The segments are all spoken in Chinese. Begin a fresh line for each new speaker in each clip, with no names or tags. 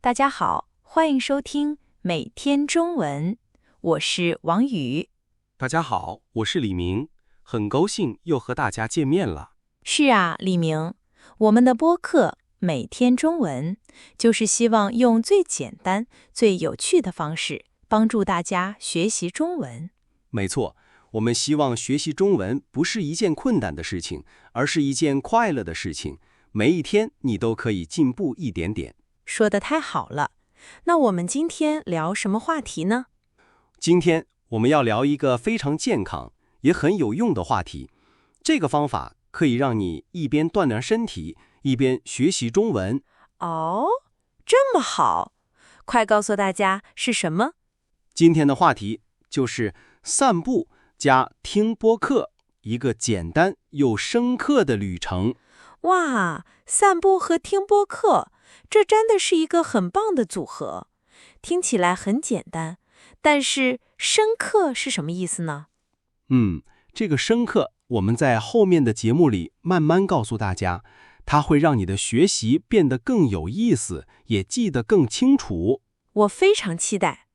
大家好，欢迎收听每天中文，我是王宇。
大家好，我是李明，很高兴又和大家见面了。
是啊，李明，我们的播客每天中文就是希望用最简单、最有趣的方式帮助大家学习中文。
没错，我们希望学习中文不是一件困难的事情，而是一件快乐的事情。每一天你都可以进步一点点。
说得太好了，那我们今天聊什么话题呢？
今天我们要聊一个非常健康也很有用的话题。这个方法可以让你一边锻炼身体，一边学习中文。
哦，这么好，快告诉大家是什么？
今天的话题就是散步加听播客，一个简单又深刻的旅程。
哇，散步和听播客，这真的是一个很棒的组合。听起来很简单，但是深刻是什么意思呢？
这个深刻我们在后面的节目里慢慢告诉大家，它会让你的学习变得更有意思，也记得更清楚。
我非常期待。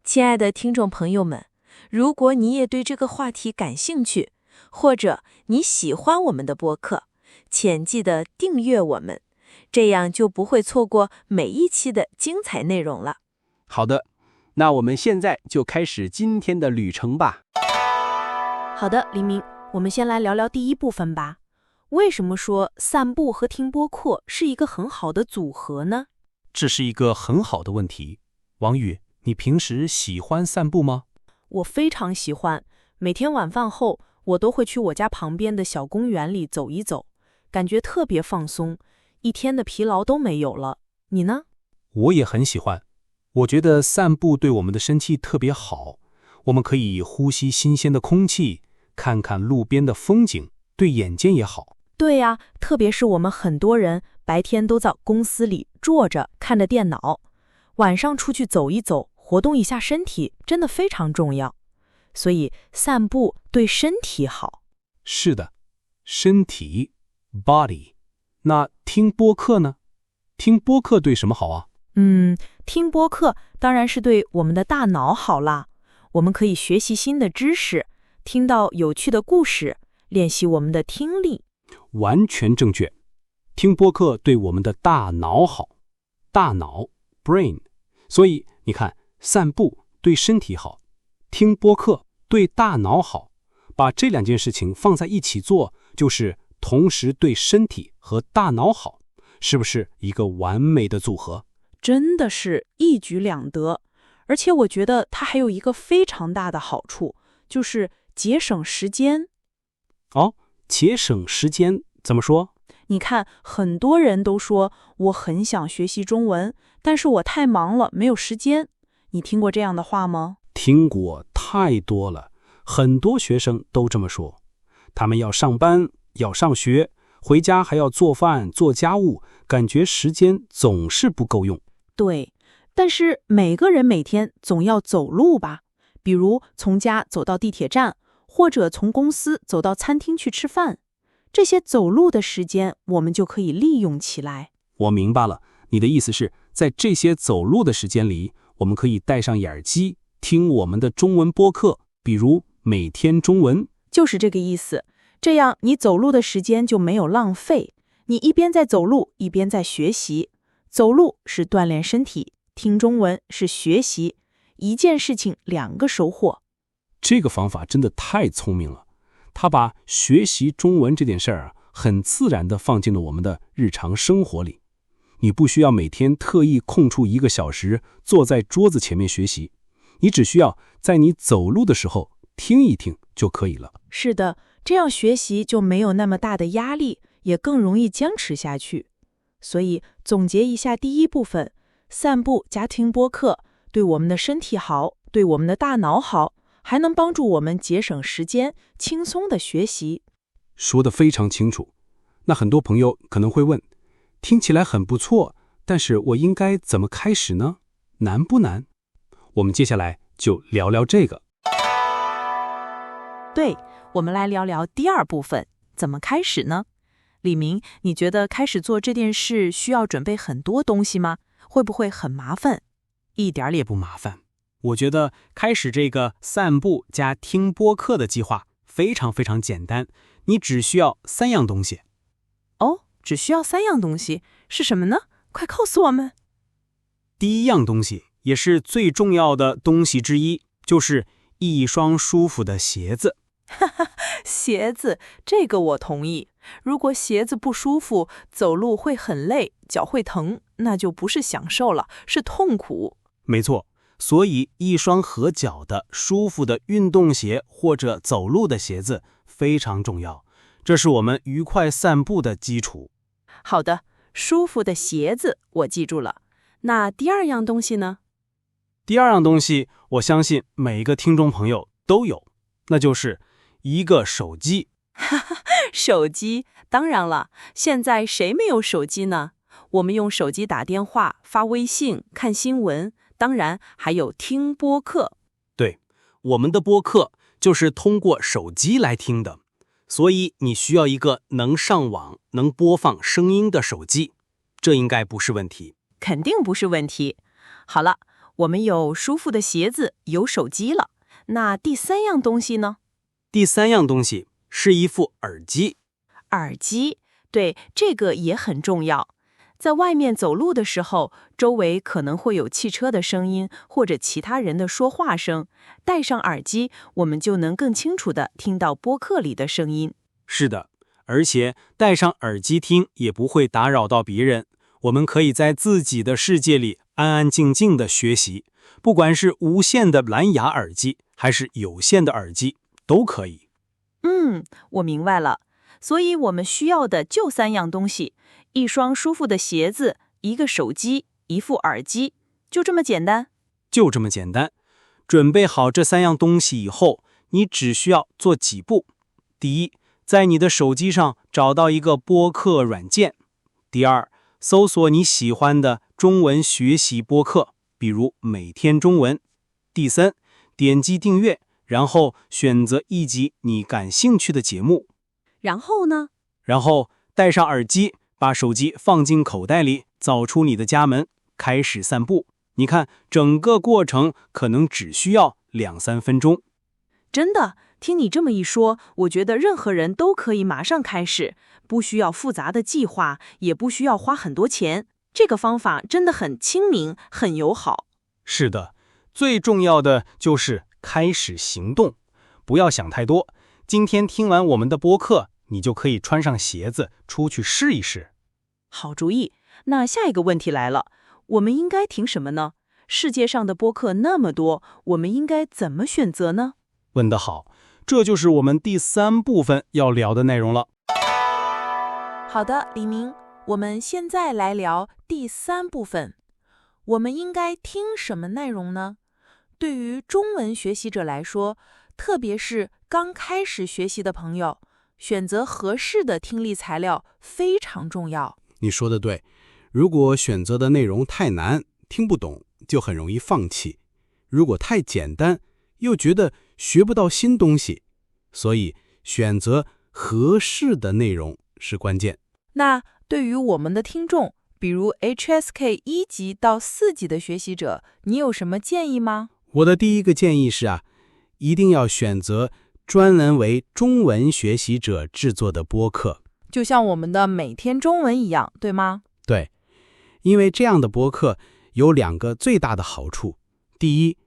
亲爱的听众朋友们，如果你也对这个话题感兴趣，或者你喜欢我们的播客，请记得订阅我们，这样就不会错过每一期的精彩内容了。
好的，那我们现在就开始今天的旅程吧。
好的，黎明，我们先来聊聊第一部分吧。为什么说散步和听播客是一个很好的组合呢？
这是一个很好的问题。王宇，你平时喜欢散步吗？
我非常喜欢，每天晚饭后，我都会去我家旁边的小公园里走一走，感觉特别放松，一天的疲劳都没有了。你呢？
我也很喜欢。我觉得散步对我们的身体特别好，我们可以呼吸新鲜的空气，看看路边的风景，对眼睛也好。
对呀，特别是我们很多人白天都在公司里坐着看着电脑，晚上出去走一走，活动一下身体，真的非常重要。所以散步对身体好。
是的，身体 body。 那听播客呢？听播客对什么好啊？
听播客当然是对我们的大脑好啦。我们可以学习新的知识，听到有趣的故事，练习我们的听力。
完全正确，听播客对我们的大脑好，大脑 brain。 所以你看，散步对身体好，听播客对大脑好，把这两件事情放在一起做，就是同时对身体和大脑好，是不是一个完美的组合？
真的是一举两得，而且我觉得它还有一个非常大的好处，就是节省时间。
节省时间怎么说？
你看，很多人都说我很想学习中文，但是我太忙了，没有时间。你听过这样的话吗？
听过，太多了，很多学生都这么说。他们要上班，要上学，回家还要做饭、做家务，感觉时间总是不够用。
对，但是每个人每天总要走路吧，比如从家走到地铁站，或者从公司走到餐厅去吃饭，这些走路的时间我们就可以利用起来。
我明白了，你的意思是在这些走路的时间里，我们可以戴上耳机，听我们的中文播客，比如每天中文。
就是这个意思，这样你走路的时间就没有浪费，你一边在走路，一边在学习。走路是锻炼身体，听中文是学习，一件事情两个收获。
这个方法真的太聪明了，他把学习中文这件事儿很自然地放进了我们的日常生活里。你不需要每天特意空出1个小时坐在桌子前面学习，你只需要在你走路的时候听一听就可以了。
是的，这样学习就没有那么大的压力，也更容易坚持下去。所以总结一下第一部分，散步加听播客对我们的身体好，对我们的大脑好，还能帮助我们节省时间，轻松的学习。
说得非常清楚。那很多朋友可能会问，听起来很不错，但是我应该怎么开始呢？难不难？我们接下来就聊聊这个。
对，我们来聊聊第二部分，怎么开始呢？李明，你觉得开始做这件事需要准备很多东西吗？会不会很麻烦？
一点儿也不麻烦。我觉得开始这个散步加听播客的计划非常非常简单，你只需要3样东西。
哦，只需要3样东西，是什么呢？快告诉我们。
第一样东西，也是最重要的东西之一，就是一双舒服的鞋子。
鞋子，这个我同意。如果鞋子不舒服，走路会很累，脚会疼，那就不是享受了，是痛苦。
没错，所以一双合脚的舒服的运动鞋或者走路的鞋子非常重要，这是我们愉快散步的基础。
好的，舒服的鞋子我记住了。那第2样东西呢？
第2样东西，我相信每一个听众朋友都有，那就是一个手机。
手机，当然了，现在谁没有手机呢？我们用手机打电话、发微信、看新闻，当然还有听播客。
对，我们的播客就是通过手机来听的，所以你需要一个能上网、能播放声音的手机，这应该不是问题。
肯定不是问题。好了，我们有舒服的鞋子，有手机了。那第3样东西呢？
第3样东西是一副耳机。
耳机，对，这个也很重要。在外面走路的时候，周围可能会有汽车的声音或者其他人的说话声，戴上耳机，我们就能更清楚地听到播客里的声音。
是的，而且戴上耳机听也不会打扰到别人，我们可以在自己的世界里安安静静地学习，不管是无线的蓝牙耳机还是有线的耳机都可以。
我明白了。所以我们需要的就3样东西，一双舒服的鞋子，一个手机，一副耳机，就这么简单？
就这么简单。准备好这3样东西以后，你只需要做几步。第一，在你的手机上找到一个播客软件。第二，搜索你喜欢的中文学习播客，比如每天中文。第三，点击订阅，然后选择一集你感兴趣的节目。
然后呢？
然后戴上耳机，把手机放进口袋里，走出你的家门，开始散步。你看，整个过程可能只需要2-3分钟。
真的，听你这么一说，我觉得任何人都可以马上开始，不需要复杂的计划，也不需要花很多钱。这个方法真的很亲民，很友好。
是的，最重要的就是开始行动，不要想太多。今天听完我们的播客，你就可以穿上鞋子出去试一试。
好主意。那下一个问题来了，我们应该听什么呢？世界上的播客那么多，我们应该怎么选择呢？
问得好，这就是我们第3部分要聊的内容了。
好的，李明，我们现在来聊第3部分。我们应该听什么内容呢？对于中文学习者来说，特别是刚开始学习的朋友，选择合适的听力材料非常重要。
你说的对，如果选择的内容太难，听不懂，就很容易放弃；如果太简单，又觉得学不到新东西。所以选择合适的内容是关键。
那对于我们的听众，比如 HSK 1级到4级的学习者，你有什么建议吗？
我的第一个建议是一定要选择专门为中文学习者制作的播客，
就像我们的每天中文一样，对吗？
对，因为这样的播客有2个最大的好处。第一，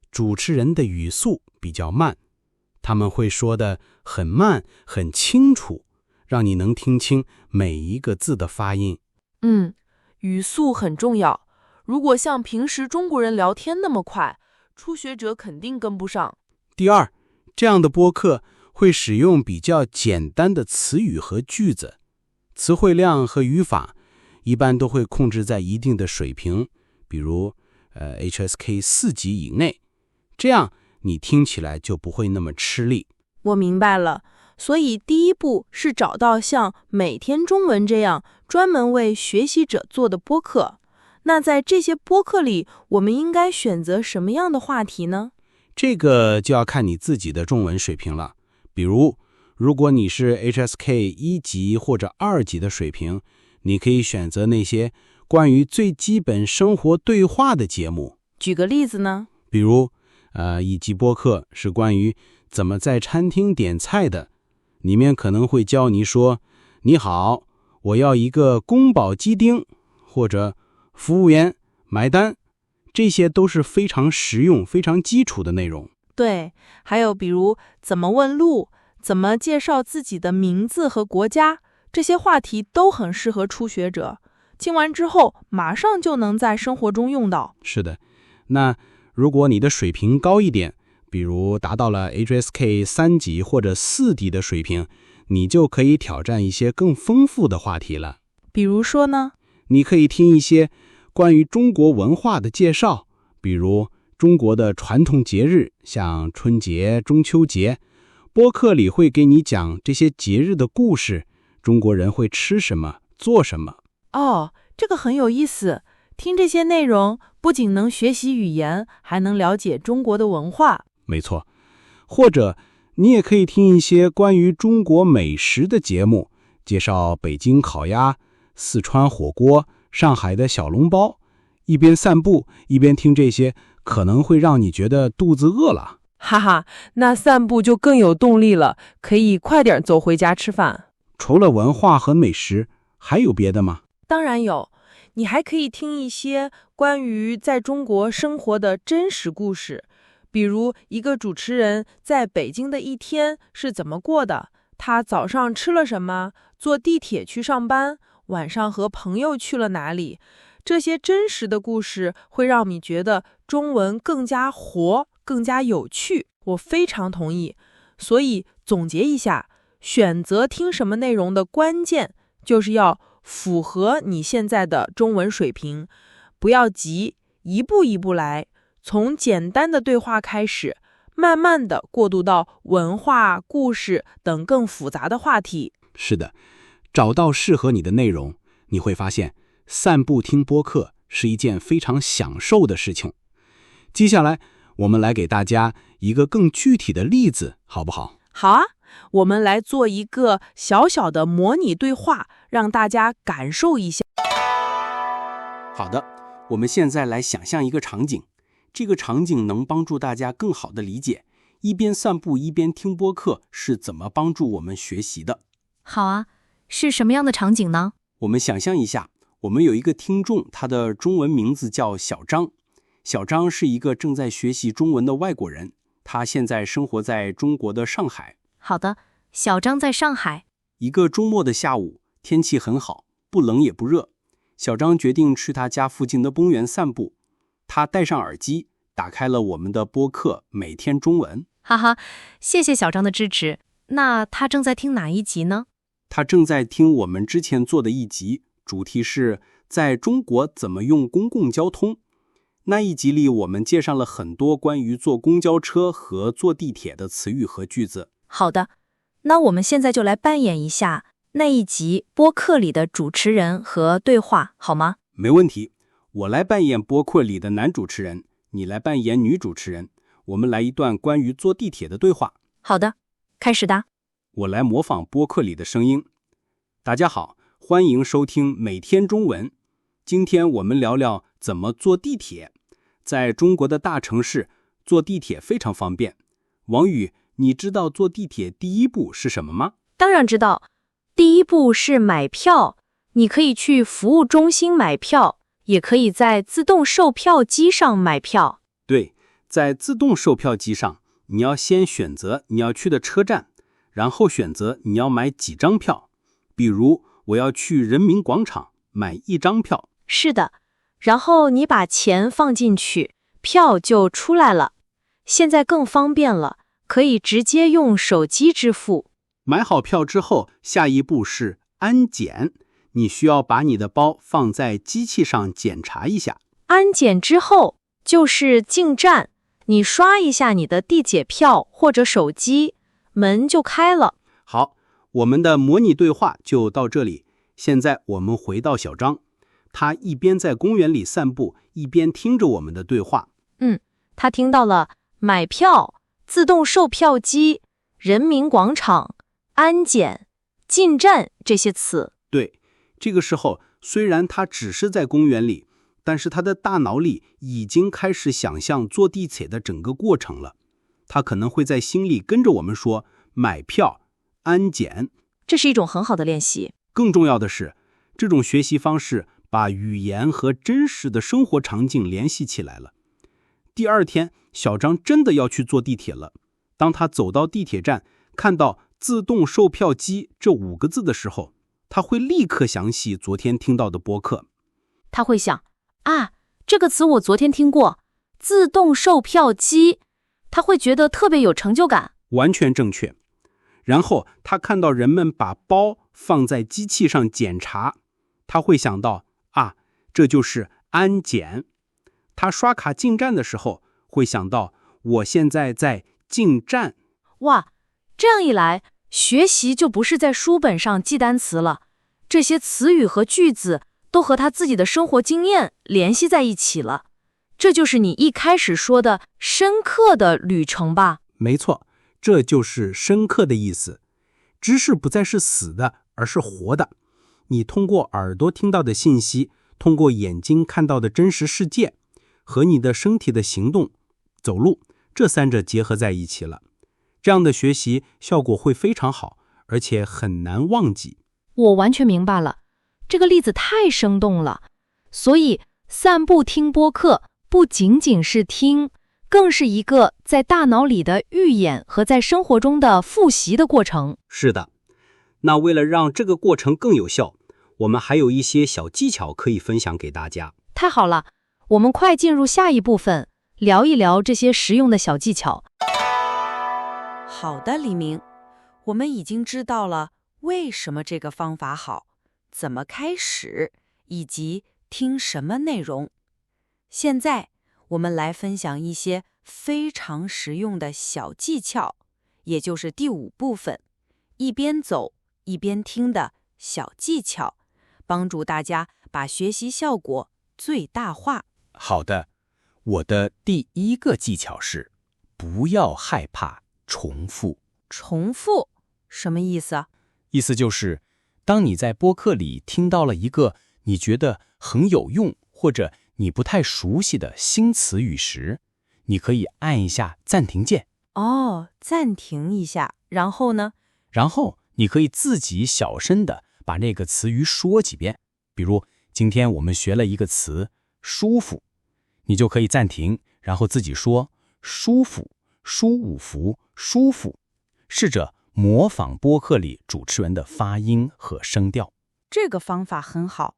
主持人的语速比较慢，他们会说得很慢很清楚，让你能听清每一个字的发音。
语速很重要。如果像平时中国人聊天那么快，初学者肯定跟不上。
第二，这样的播客会使用比较简单的词语和句子，词汇量和语法一般都会控制在一定的水平，比如HSK 4级以内，这样你听起来就不会那么吃力。
我明白了，所以第一步是找到像每天中文这样专门为学习者做的播客。那在这些播客里，我们应该选择什么样的话题呢？
这个就要看你自己的中文水平了。比如，如果你是 HSK 1级或者2级的水平，你可以选择那些关于最基本生活对话的节目。
举个例子呢？
比如，一集播客是关于怎么在餐厅点菜的，里面可能会教你说：“你好，我要一个宫保鸡丁。”或者“服务员，买单。”这些都是非常实用、非常基础的内容。
对，还有比如怎么问路，怎么介绍自己的名字和国家，这些话题都很适合初学者。听完之后，马上就能在生活中用到。
是的，那如果你的水平高一点，比如达到了 HSK 3级或者4级的水平，你就可以挑战一些更丰富的话题了。
比如说呢？
你可以听一些关于中国文化的介绍，比如中国的传统节日，像春节、中秋节，播客里会给你讲这些节日的故事，中国人会吃什么，做什么。
哦，这个很有意思。听这些内容，不仅能学习语言，还能了解中国的文化。
没错，或者你也可以听一些关于中国美食的节目，介绍北京烤鸭、四川火锅、上海的小笼包。一边散步一边听这些，可能会让你觉得肚子饿了。
哈哈，那散步就更有动力了，可以快点走回家吃饭。
除了文化和美食，还有别的吗？
当然有，你还可以听一些关于在中国生活的真实故事，比如一个主持人在北京的一天是怎么过的，他早上吃了什么，坐地铁去上班，晚上和朋友去了哪里。这些真实的故事会让你觉得中文更加活，更加有趣。我非常同意。所以总结一下，选择听什么内容的关键就是要符合你现在的中文水平，不要急，一步一步来，从简单的对话开始，慢慢的过渡到文化、故事等更复杂的话题。
是的，找到适合你的内容，你会发现散步听播客是一件非常享受的事情。接下来，我们来给大家一个更具体的例子，好不好？
好啊，我们来做一个小小的模拟对话，让大家感受一下。
好的，我们现在来想象一个场景，这个场景能帮助大家更好地理解一边散步一边听播客是怎么帮助我们学习的。
好啊，是什么样的场景呢？
我们想象一下，我们有一个听众，他的中文名字叫小张。小张是一个正在学习中文的外国人，他现在生活在中国的上海。
好的，小张在上海。
一个周末的下午，天气很好，不冷也不热。小张决定去他家附近的公园散步。他戴上耳机，打开了我们的播客《每天中文》。
哈哈，谢谢小张的支持。那他正在听哪一集呢？
他正在听我们之前做的一集，主题是在中国怎么用公共交通。那一集里，我们介绍了很多关于坐公交车和坐地铁的词语和句子。
好的，那我们现在就来扮演一下那一集播客里的主持人和对话，好吗？
没问题，我来扮演播客里的男主持人，你来扮演女主持人。我们来一段关于坐地铁的对话。
好的，开始的。
我来模仿播客里的声音。大家好，欢迎收听每天中文。今天我们聊聊怎么坐地铁。在中国的大城市，坐地铁非常方便。王宇，你知道坐地铁第一步是什么吗？
当然知道，第一步是买票。你可以去服务中心买票，也可以在自动售票机上买票。
对，在自动售票机上，你要先选择你要去的车站，然后选择你要买几张票。比如，我要去人民广场买1张票。
是的，然后你把钱放进去，票就出来了。现在更方便了，可以直接用手机支付。
买好票之后，下一步是安检。你需要把你的包放在机器上检查一下。
安检之后就是进站，你刷一下你的地铁票或者手机，门就开了。
好，我们的模拟对话就到这里。现在我们回到小张，他一边在公园里散步，一边听着我们的对话。
他听到了买票、自动售票机、人民广场、安检、进站这些词。
对，这个时候虽然他只是在公园里，但是他的大脑里已经开始想象坐地铁的整个过程了。他可能会在心里跟着我们说买票、安检。
这是一种很好的练习。
更重要的是，这种学习方式把语言和真实的生活场景联系起来了。第二天，小张真的要去坐地铁了。当他走到地铁站，看到自动售票机这5个字的时候，他会立刻想起昨天听到的播客。
他会想，啊，这个词我昨天听过，自动售票机。他会觉得特别有成就感。
完全正确。然后他看到人们把包放在机器上检查，他会想到，啊，这就是安检。他刷卡进站的时候，会想到，我现在在进站。
哇，这样一来，学习就不是在书本上记单词了，这些词语和句子都和他自己的生活经验联系在一起了。这就是你一开始说的深刻的旅程吧？
没错，这就是深刻的意思。知识不再是死的，而是活的。你通过耳朵听到的信息，通过眼睛看到的真实世界，和你的身体的行动、走路，这3者结合在一起了。这样的学习效果会非常好，而且很难忘记。
我完全明白了，这个例子太生动了。所以散步听播客不仅仅是听，更是一个在大脑里的预演和在生活中的复习的过程。
是的，那为了让这个过程更有效，我们还有一些小技巧可以分享给大家。
太好了，我们快进入下一部分，聊一聊这些实用的小技巧。
好的，黎明，我们已经知道了为什么这个方法好，怎么开始，以及听什么内容。现在我们来分享一些非常实用的小技巧，也就是第5部分，一边走一边听的小技巧，帮助大家把学习效果最大化。
好的，我的第1个技巧是，不要害怕重复。
重复什么意思啊？
意思就是，当你在播客里听到了一个你觉得很有用或者你不太熟悉的新词语时，你可以按一下暂停键。
哦，暂停一下，然后呢？
然后你可以自己小声的把那个词语说几遍。比如今天我们学了一个词舒服，你就可以暂停，然后自己说舒服、舒五福、舒服，试着模仿播客里主持人的发音和声调。
这个方法很好，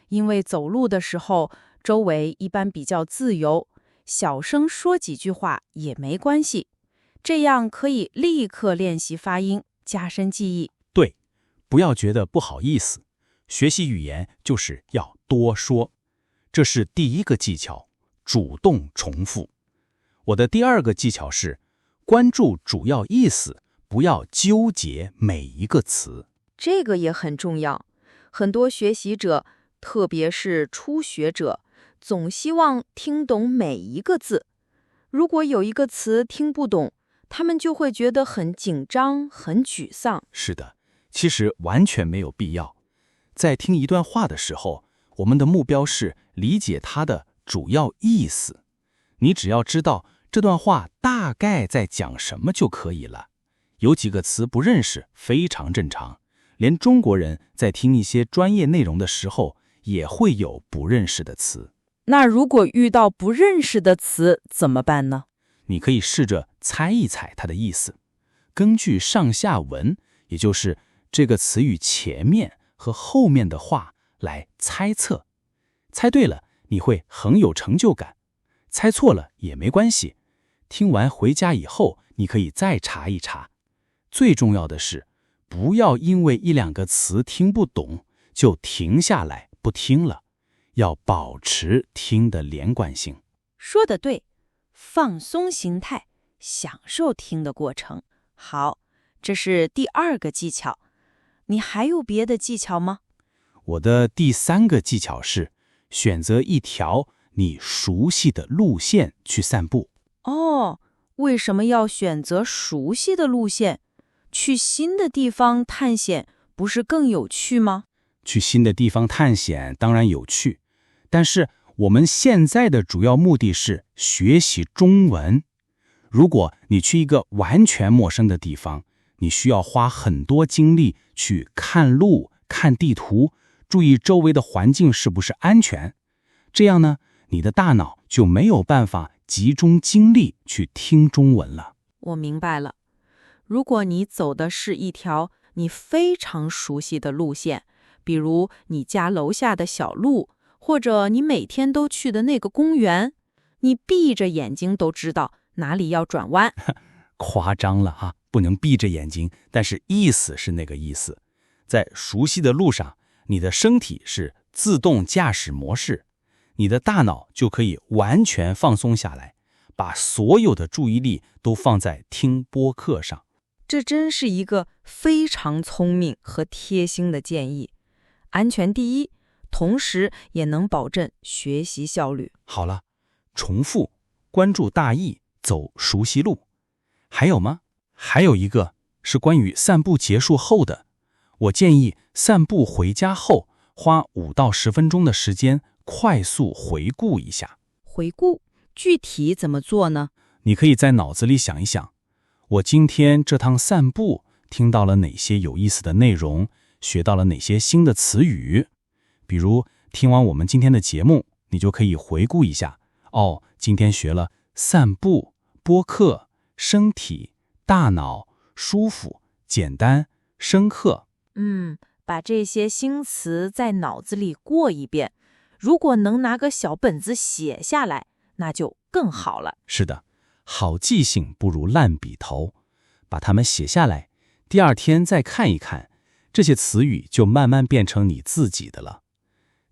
因为走路的时候周围一般比较自由，小声说几句话也没关系，这样可以立刻练习发音，加深记忆。
对，不要觉得不好意思，学习语言就是要多说。这是第1个技巧，主动重复。我的第2个技巧是，关注主要意思，不要纠结每一个词。
这个也很重要，很多学习者，特别是初学者，总希望听懂每一个字。如果有一个词听不懂，他们就会觉得很紧张、很沮丧。
是的，其实完全没有必要。在听一段话的时候，我们的目标是理解它的主要意思。你只要知道这段话大概在讲什么就可以了。有几个词不认识，非常正常。连中国人在听一些专业内容的时候，也会有不认识的词。
那如果遇到不认识的词怎么办呢？
你可以试着猜一猜它的意思，根据上下文，也就是这个词语前面和后面的话来猜测。猜对了，你会很有成就感；猜错了也没关系。听完回家以后，你可以再查一查。最重要的是，不要因为1、2个词听不懂就停下来不听了，要保持听的连贯性。
说得对，放松心态，享受听的过程。好，这是第2个技巧。你还有别的技巧吗？
我的第3个技巧是，选择一条你熟悉的路线去散步。
哦，为什么要选择熟悉的路线？去新的地方探险不是更有趣吗？
去新的地方探险当然有趣，但是我们现在的主要目的是学习中文。如果你去一个完全陌生的地方，你需要花很多精力去看路、看地图，注意周围的环境是不是安全。这样呢，你的大脑就没有办法集中精力去听中文了。
我明白了。如果你走的是一条你非常熟悉的路线，比如你家楼下的小路，或者你每天都去的那个公园，你闭着眼睛都知道哪里要转弯。
夸张了啊，不能闭着眼睛，但是意思是那个意思。在熟悉的路上，你的身体是自动驾驶模式，你的大脑就可以完全放松下来，把所有的注意力都放在听播客上。
这真是一个非常聪明和贴心的建议，安全第一，同时也能保证学习效率。
好了，重复，关注大意，走熟悉路。还有吗？还有一个是关于散步结束后的。我建议散步回家后，花5到10分钟的时间快速回顾一下。
回顾，具体怎么做呢？
你可以在脑子里想一想，我今天这趟散步听到了哪些有意思的内容，学到了哪些新的词语。比如听完我们今天的节目，你就可以回顾一下，今天学了散步、播客、身体、大脑、舒服、简单、深刻。
把这些新词在脑子里过一遍，如果能拿个小本子写下来，那就更好了。
是的，好记性不如烂笔头，把它们写下来，第二天再看一看，这些词语就慢慢变成你自己的了。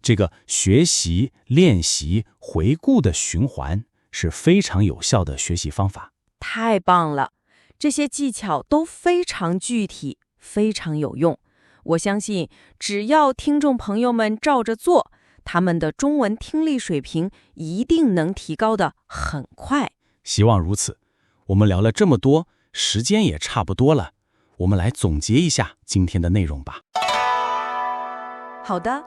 这个学习、练习、回顾的循环是非常有效的学习方法。
太棒了，这些技巧都非常具体，非常有用。我相信，只要听众朋友们照着做，他们的中文听力水平一定能提高得很快。
希望如此。我们聊了这么多，时间也差不多了，我们来总结一下今天的内容吧。
好的，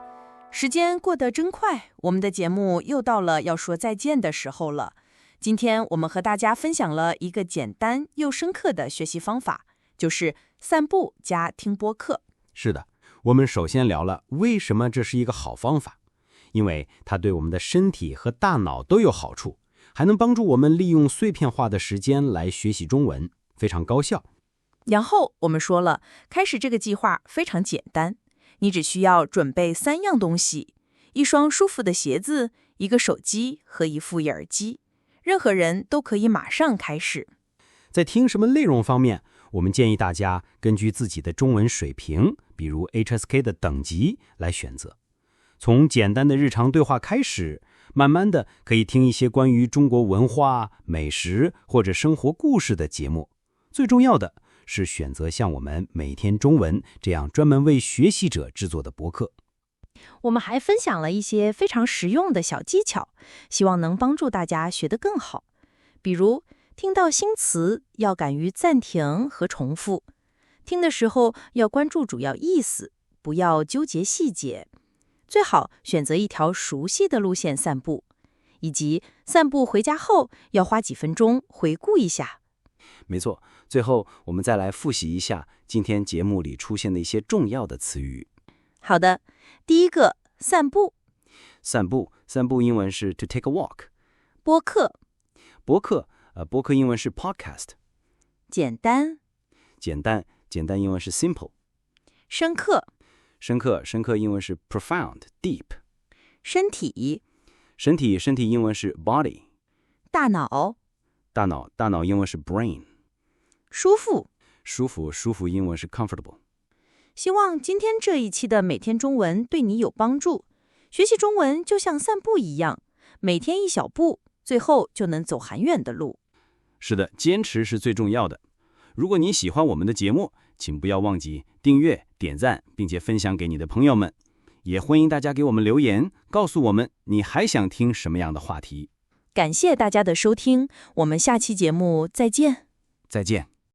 时间过得真快，我们的节目又到了要说再见的时候了。今天我们和大家分享了一个简单又深刻的学习方法，就是散步加听播客。
是的，我们首先聊了为什么这是一个好方法，因为它对我们的身体和大脑都有好处，还能帮助我们利用碎片化的时间来学习中文，非常高效。
然后我们说了，开始这个计划非常简单，你只需要准备3样东西：一双舒服的鞋子、一个手机和一副耳机。任何人都可以马上开始。
在听什么内容方面，我们建议大家根据自己的中文水平，比如 HSK 的等级来选择。从简单的日常对话开始，慢慢的可以听一些关于中国文化、美食或者生活故事的节目。最重要的是选择像我们每天中文这样专门为学习者制作的播客。
我们还分享了一些非常实用的小技巧，希望能帮助大家学得更好。比如听到新词要敢于暂停和重复，听的时候要关注主要意思，不要纠结细节，最好选择一条熟悉的路线散步，以及散步回家后要花几分钟回顾一下。
没错，最后我们再来复习一下今天节目里出现的一些重要的词语。
好的，第一个，散步。
散步英文是 to take a walk。
播客
播客英文是 podcast。
简单
英文是 simple。
深刻
英文是 profound deep。
身体
英文是 body。
大脑
英文是 brain。
舒服
英文是 comfortable。
希望今天这一期的每天中文对你有帮助。学习中文就像散步一样，每天一小步，最后就能走很远的路。
是的，坚持是最重要的。如果你喜欢我们的节目，请不要忘记订阅、点赞，并且分享给你的朋友们。也欢迎大家给我们留言，告诉我们你还想听什么样的话题。
感谢大家的收听，我们下期节目再见。
再见。